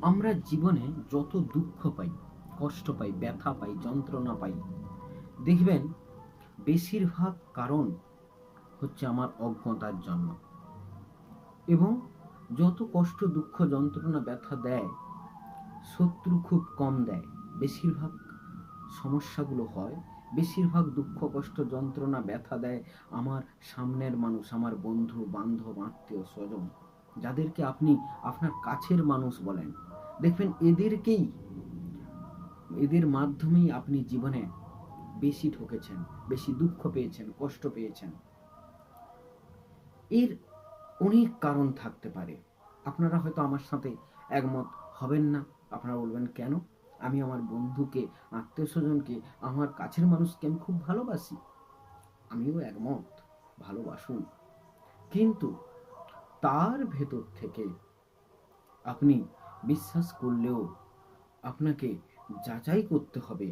আমরা জীবনে যত দুঃখ পাই, কষ্ট পাই, ব্যথা পাই, যন্ত্রণা পাই, দেখবেন বেশিরভাগ কারণ হচ্ছে আমার অজ্ঞতার জন্য। এবং যত কষ্ট, দুঃখ, যন্ত্রণা, ব্যথা দেয়, শত্রু খুব কম দেয়। বেশিরভাগ সমস্যাগুলো হয়, বেশিরভাগ দুঃখ, কষ্ট, যন্ত্রণা, ব্যথা দেয় আমার সামনের মানুষ, আমার বন্ধু বান্ধব, আত্মীয় স্বজন, যাদেরকে আপনি আপনার কাছের মানুষ বলেন। দেখবেন এদের মাধ্যমেই আপনি জীবনে বেশি ঠকেছেন, বেশি দুঃখ পেয়েছেন, কষ্ট পেয়েছেন। এর অনেক কারণ থাকতে পারে। আপনারা হয়তো আমার সাথে একমত হবেন না। আপনারা বলবেন, কেন? আমি আমার বন্ধুকে, আত্মীয় স্বজনকে, আমার কাছের মানুষকে আমি খুব ভালোবাসি। আমিও একমত, ভালোবাসুন। কিন্তু তার ভেতর থেকে আপনি বিশ্বাস করলেও আপনাকে যাচাই করতে হবে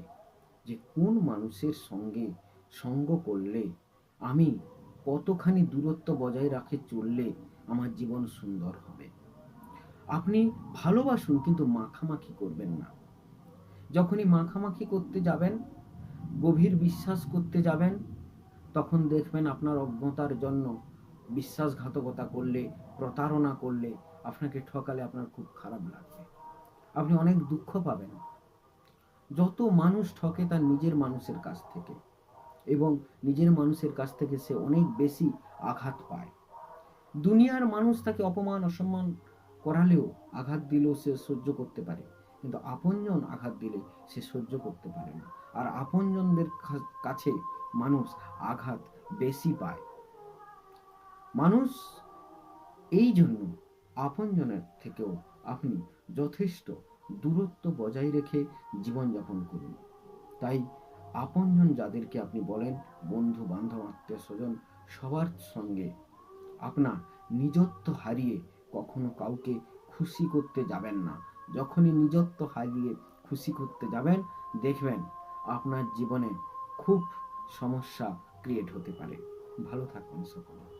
যে কোন মানুষের সঙ্গে সঙ্গ করলে, আমি কতখানি দূরত্ব বজায় রাখে চললে আমার জীবন সুন্দর হবে। আপনি ভালোবাসুন, কিন্তু মাখামাখি করবেন না। যখনই মাখামাখি করতে যাবেন, গভীর বিশ্বাস করতে যাবেন, তখন দেখবেন আপনার অজ্ঞতার জন্য বিশ্বাসঘাতকতা করলে, প্রতারণা করলে, আপনাকে ঠকালে আপনার খুব খারাপ লাগবে। আপনি অনেক দুঃখ পাবেন। যত মানুষ ঠকে তার নিজের মানুষের কাছ থেকে, এবং নিজের মানুষের কাছ থেকে সে অনেক বেশি আঘাত পায়। দুনিয়ার মানুষ তাকে অপমান অসম্মান করালেও, আঘাত দিলেও সে সহ্য করতে পারে, কিন্তু আপনজন আঘাত দিলে সে সহ্য করতে পারে না। আর আপনজনদের কাছে মানুষ আঘাত বেশি পায়। মানুষ এই জন্য আপনজনের থেকেও আপনি যথেষ্ট দূরত্ব বজায় রেখে জীবনযাপন করুন। তাই আপনজন যাদেরকে আপনি বলেন, বন্ধু বান্ধব, আত্মীয় স্বজন, সবার সঙ্গে আপনার নিজত্ব হারিয়ে কখনো কাউকে খুশি করতে যাবেন না। যখনই নিজত্ব হারিয়ে খুশি করতে যাবেন, দেখবেন আপনার জীবনে খুব সমস্যা ক্রিয়েট হতে পারে। ভালো থাকুন সকলে।